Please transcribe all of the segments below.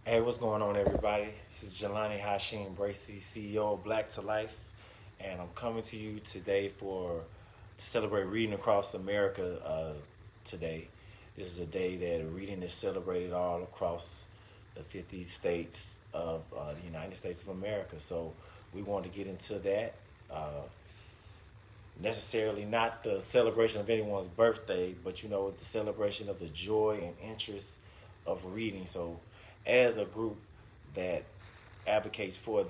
Hey, what's going on, everybody? This is Jelani Hashim Bracey, CEO of Black to Life, and I'm coming to you today to celebrate reading across America. Today, this is a day that reading is celebrated all across the 50 states of the United States of America. So we want to get into that. Necessarily not the celebration of anyone's birthday, but the celebration of the joy and interest of reading. So, as a group that that advocates for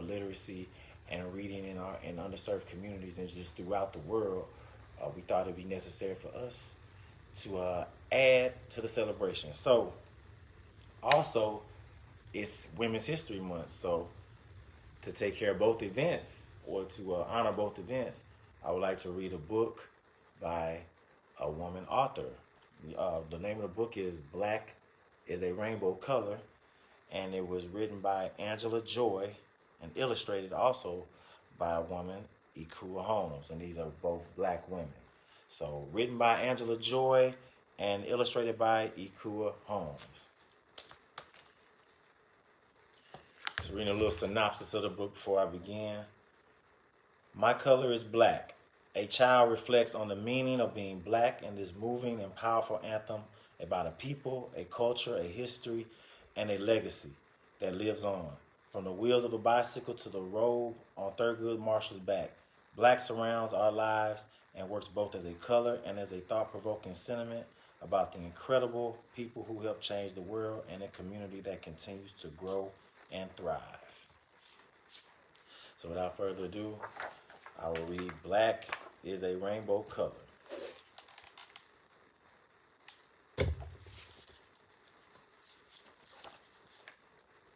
literacy and reading in underserved communities and just throughout the world, we thought it'd be necessary for us to add to the celebration. So, also, it's Women's History Month, so to take care of both events or to honor both events, I would like to read a book by a woman author. The name of the book is Black is a Rainbow Color, and it was written by Angela Joy and illustrated also by a woman, Ekua Holmes, and these are both black women. So, written by Angela Joy and illustrated by Ekua Holmes. Just reading a little synopsis of the book before I begin. My color is black. A child reflects on the meaning of being black in this moving and powerful anthem about a people, a culture, a history, and a legacy that lives on. From the wheels of a bicycle to the robe on Thurgood Marshall's back, black surrounds our lives and works both as a color and as a thought-provoking sentiment about the incredible people who help change the world and a community that continues to grow and thrive. So without further ado, I will read Black is a Rainbow Color.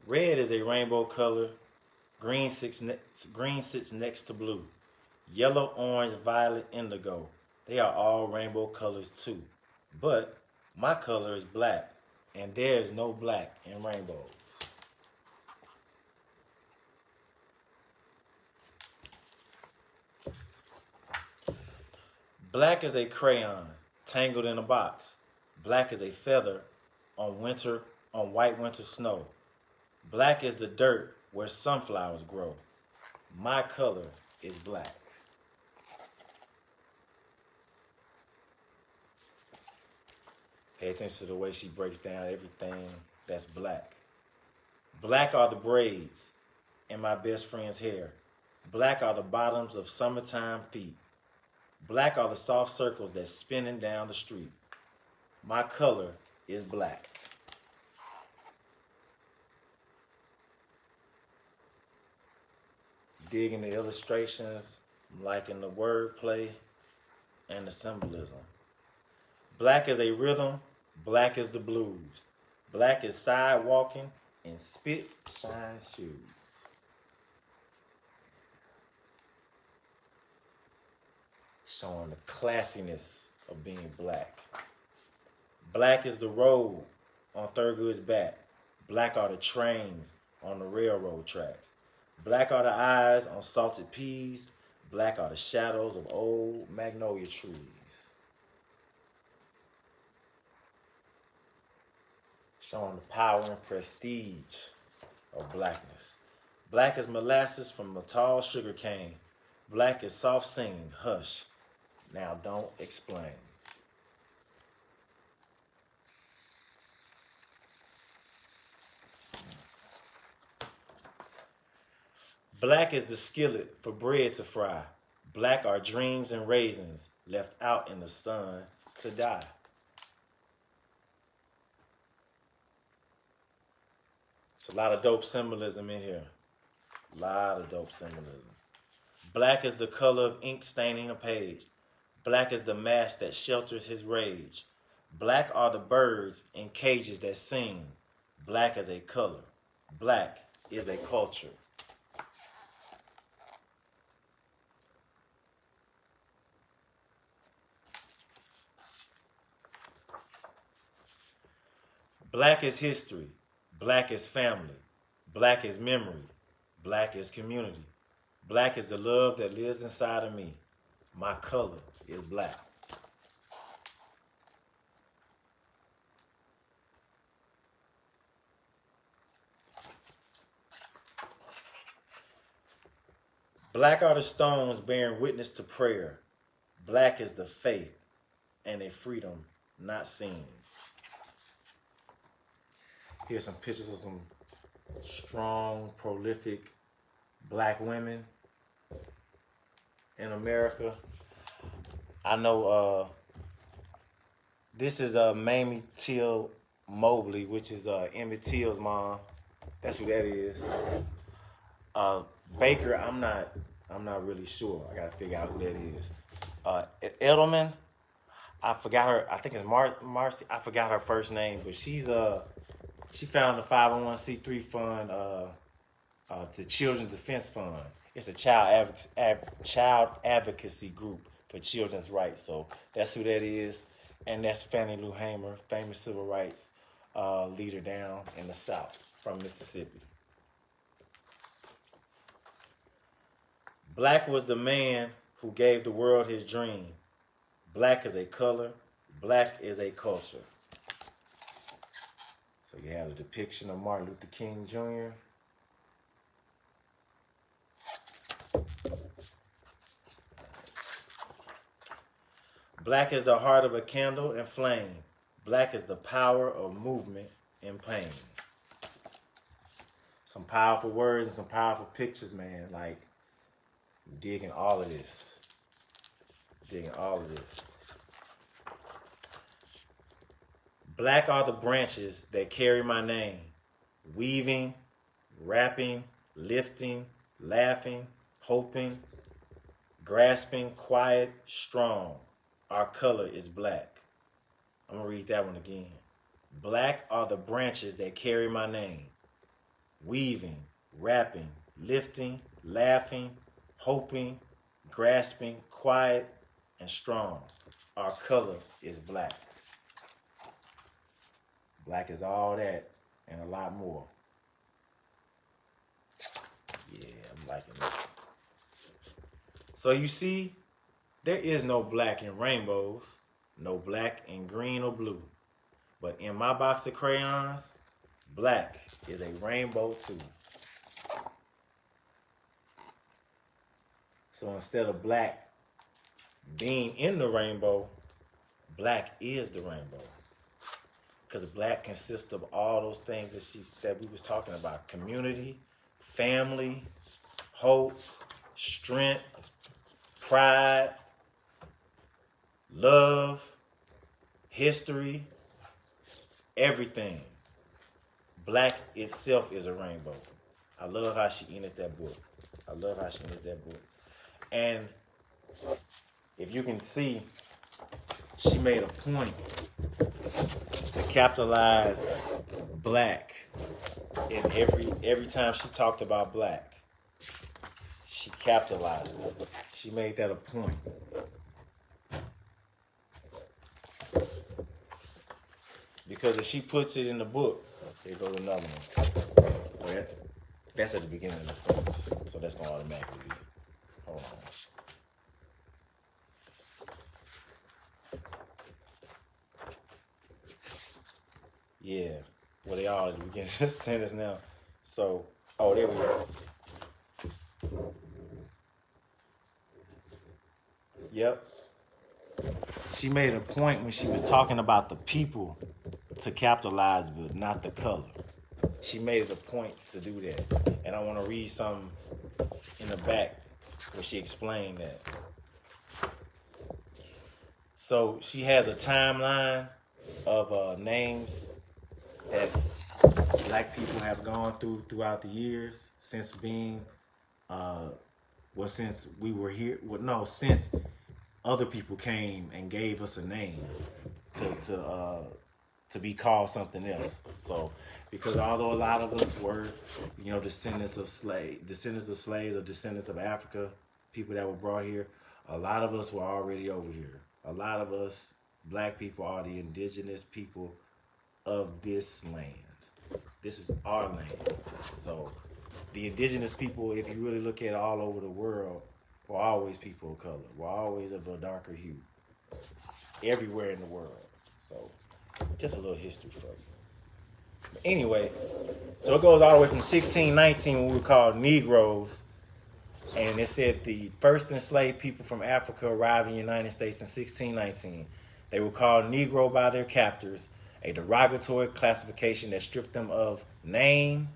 Red is a rainbow color. Green sits next to blue. Yellow, orange, violet, indigo. They are all rainbow colors too. But my color is black, and there is no black in rainbows. Black is a crayon tangled in a box. Black is a feather on white winter snow. Black is the dirt where sunflowers grow. My color is black. Pay attention to the way she breaks down everything that's black. Black are the braids in my best friend's hair. Black are the bottoms of summertime feet. Black are the soft circles that's spinning down the street. My color is black. Digging the illustrations, I'm liking the wordplay and the symbolism. Black is a rhythm, black is the blues. Black is sidewalking in spit shine shoes. Showing the classiness of being black. Black is the road on Thurgood's back. Black are the trains on the railroad tracks. Black are the eyes on salted peas. Black are the shadows of old magnolia trees. Showing the power and prestige of blackness. Black is molasses from a tall sugar cane. Black is soft singing, hush. Now don't explain. Black is the skillet for bread to fry. Black are dreams and raisins left out in the sun to die. It's a lot of dope symbolism in here. A lot of dope symbolism. Black is the color of ink staining a page. Black is the mask that shelters his rage. Black are the birds in cages that sing. Black is a color. Black is a culture. Black is history. Black is family. Black is memory. Black is community. Black is the love that lives inside of me. My color is black. Black are the stones bearing witness to prayer. Black is the faith and a freedom not seen. Here's some pictures of some strong, prolific black women in America. I know this is Mamie Till Mobley, which is Emmett Till's mom. That's who that is. Baker, I'm not really sure. I gotta figure out who that is. Edelman, I forgot her. I think it's Marcy. I forgot her first name, but she founded the 501c3 fund, the Children's Defense Fund. It's a child advocacy group for children's rights. So that's who that is, and that's Fannie Lou Hamer, famous civil rights leader down in the South from Mississippi. Black was the man who gave the world his dream. Black is a color. Black is a culture. So you have a depiction of Martin Luther King Jr. Black is the heart of a candle and flame. Black is the power of movement and pain. Some powerful words and some powerful pictures, man. Like, digging all of this. Black are the branches that carry my name. Weaving, rapping, lifting, laughing, hoping, grasping, quiet, strong. Our color is black. I'm going to read that one again. Black are the branches that carry my name. Weaving, rapping, lifting, laughing, hoping, grasping, quiet, and strong. Our color is black. Black is all that and a lot more. Yeah, I'm liking this. So you see, there is no black in rainbows, no black in green or blue. But in my box of crayons, black is a rainbow too. So instead of black being in the rainbow, black is the rainbow. Because black consists of all those things that we was talking about. Community, family, hope, strength, pride, love, history, everything. Black itself is a rainbow. I love how she ended that book. And if you can see, she made a point to capitalize black in every time she talked about black. She capitalized it. She made that a point. Because if she puts it in the book, here goes another one. That's at the beginning of the sentence. So that's going to automatically be. Hold on. Yeah. Well, they all at the beginning of the sentence now. So, oh, there we go. Yep. She made a point when she was talking about the people to capitalize, but not the color. She made it a point to do that. And I want to read something in the back where she explained that. So she has a timeline of names that black people have gone throughout the years since being, since we were here. Well, no, since other people came and gave us a name to be called something else. So, because although a lot of us were, descendants of slaves or descendants of Africa, people that were brought here, a lot of us were already over here. A lot of us, black people, are the indigenous people of this land. This is our land. So, the indigenous people, if you really look at it all over the world, were always people of color. Were always of a darker hue. Everywhere in the world. So, just a little history for you. But anyway, so it goes all the way from 1619 when we were called Negroes And it said the first enslaved people from Africa arrived in the United States in 1619. They were called Negro by their captors, a derogatory classification that stripped them of name,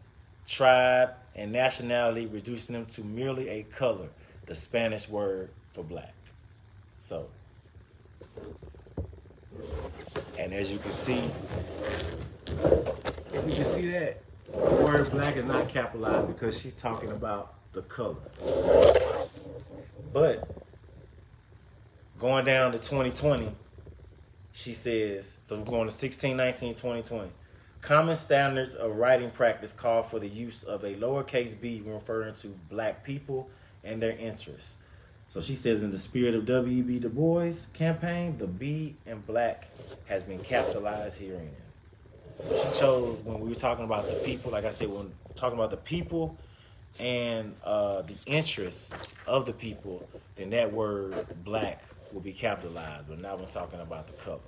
tribe, and nationality, reducing them to merely a color, the Spanish word for black. So, and as you can see, that the word black is not capitalized because she's talking about the color. But going down to 2020, she says, so we're going to 1619, 2020. Common standards of writing practice call for the use of a lowercase b when referring to black people and their interests. So she says, in the spirit of W.E.B. Du Bois' campaign, the B in black has been capitalized herein. So she chose, when we were talking about the people, like I said, when talking about the people and the interests of the people, then that word black will be capitalized. But now we're talking about the color.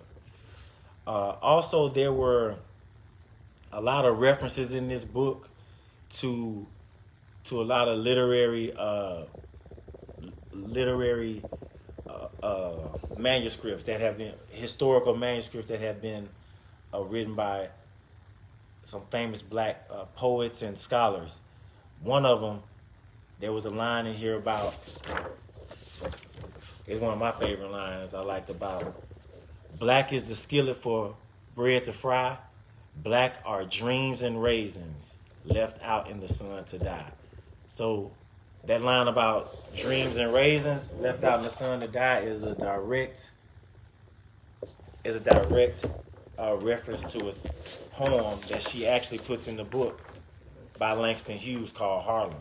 Also, there were a lot of references in this book to a lot of literary manuscripts that have been historical manuscripts that have been written by some famous black poets and scholars. One of them, there was a line in here about, it's one of my favorite lines I liked about, black is the skillet for bread to fry, black are dreams and raisins left out in the sun to die. So that line about dreams and raisins left out in the sun to die is a direct reference to a poem that she actually puts in the book by Langston Hughes called Harlem.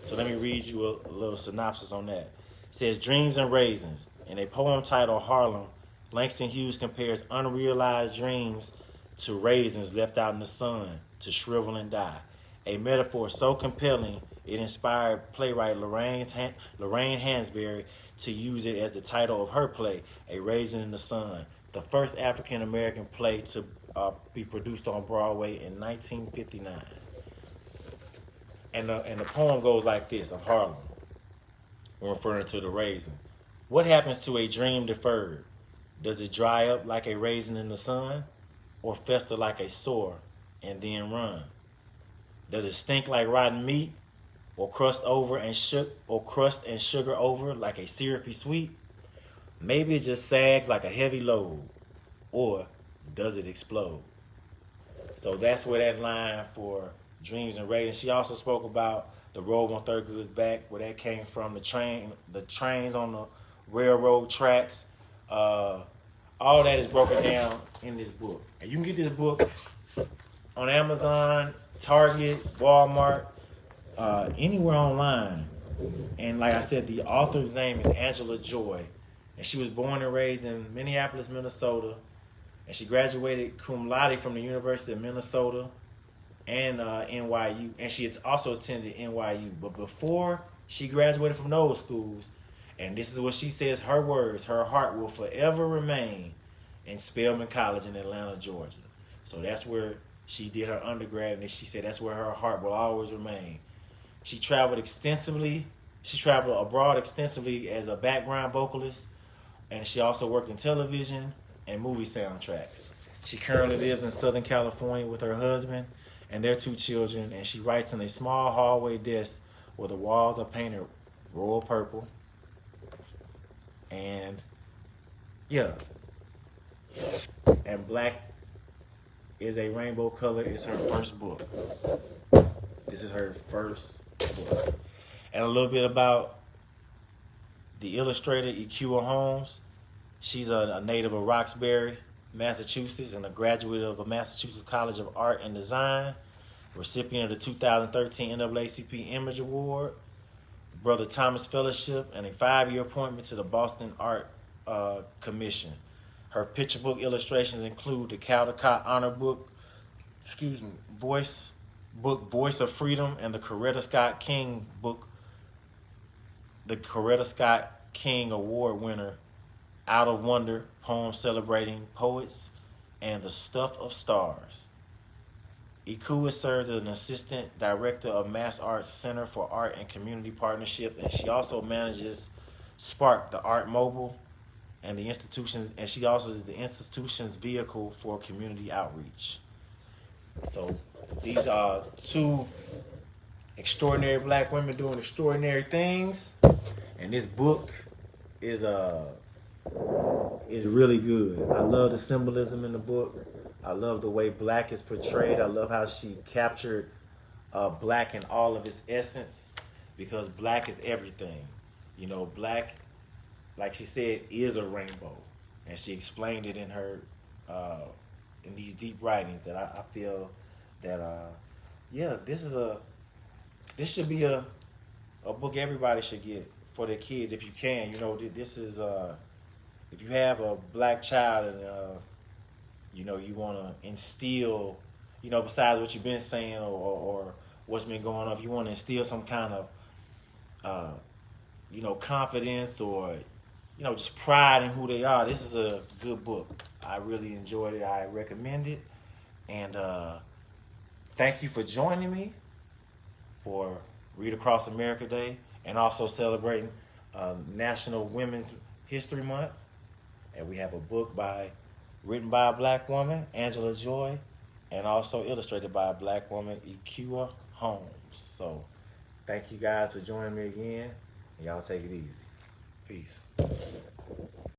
So let me read you a little synopsis on that. It says, dreams and raisins. In a poem titled Harlem, Langston Hughes compares unrealized dreams to raisins left out in the sun to shrivel and die. A metaphor so compelling, it inspired playwright Lorraine Hansberry to use it as the title of her play, A Raisin in the Sun, the first African-American play to be produced on Broadway in 1959. And the poem goes like this, of Harlem, referring to the raisin. What happens to a dream deferred? Does it dry up like a raisin in the sun, or fester like a sore and then run? Does it stink like rotten meat, or crust and sugar over like a syrupy sweet? Maybe it just sags like a heavy load, or does it explode? So that's where that line for dreams and raisins. She also spoke about the road on Thurgood's back, where that came from, the trains on the railroad tracks. All that is broken down in this book. And you can get this book on Amazon, Target, Walmart, anywhere online. And like I said, the author's name is Angela Joy. And she was born and raised in Minneapolis, Minnesota. And she graduated cum laude from the University of Minnesota and NYU. And she also attended NYU. But before she graduated from those schools, and this is what she says, her words, her heart will forever remain in Spelman College in Atlanta, Georgia. So that's where she did her undergrad, and she said that's where her heart will always remain. She traveled extensively. She traveled abroad extensively as a background vocalist, and she also worked in television and movie soundtracks. She currently lives in Southern California with her husband and their 2 children, and she writes in a small hallway desk where the walls are painted royal purple. And yeah, and black is a rainbow color. It's her first book. This is her first book. And a little bit about the illustrator, Ekua Holmes. She's a native of Roxbury, Massachusetts, and a graduate of the Massachusetts College of Art and Design, recipient of the 2013 NAACP Image Award, Brother Thomas Fellowship, and a 5-year appointment to the Boston Art Commission. Her picture book illustrations include the Caldecott Honor Book, Voice of Freedom, and the Coretta Scott King book, the Coretta Scott King Award winner, Out of Wonder, poems celebrating poets, and The Stuff of Stars. Ekua serves as an assistant director of Mass Arts Center for Art and Community Partnership, and she also manages Spark, the art mobile, and the institutions, and she also is the institution's vehicle for community outreach. So these are two extraordinary black women doing extraordinary things, and this book is really good. I love the symbolism in the book. I love the way black is portrayed. I love how she captured black in all of its essence, because black is everything. You know, black, like she said, is a rainbow, and she explained it in her in these deep writings that I feel that yeah, this should be a book everybody should get for their kids if you can. You know, this is if you have a black child and you know, you want to instill, you know, besides what you've been saying or what's been going on, if you want to instill some kind of you know, confidence or, you know, just pride in who they are, this is a good book. I really enjoyed it. I recommend it. And thank you for joining me for Read Across America Day, and also celebrating National Women's History Month. And we have a book written by a black woman, Angela Joy, and also illustrated by a black woman, Ekua Holmes. So thank you guys for joining me again. Y'all take it easy. Peace.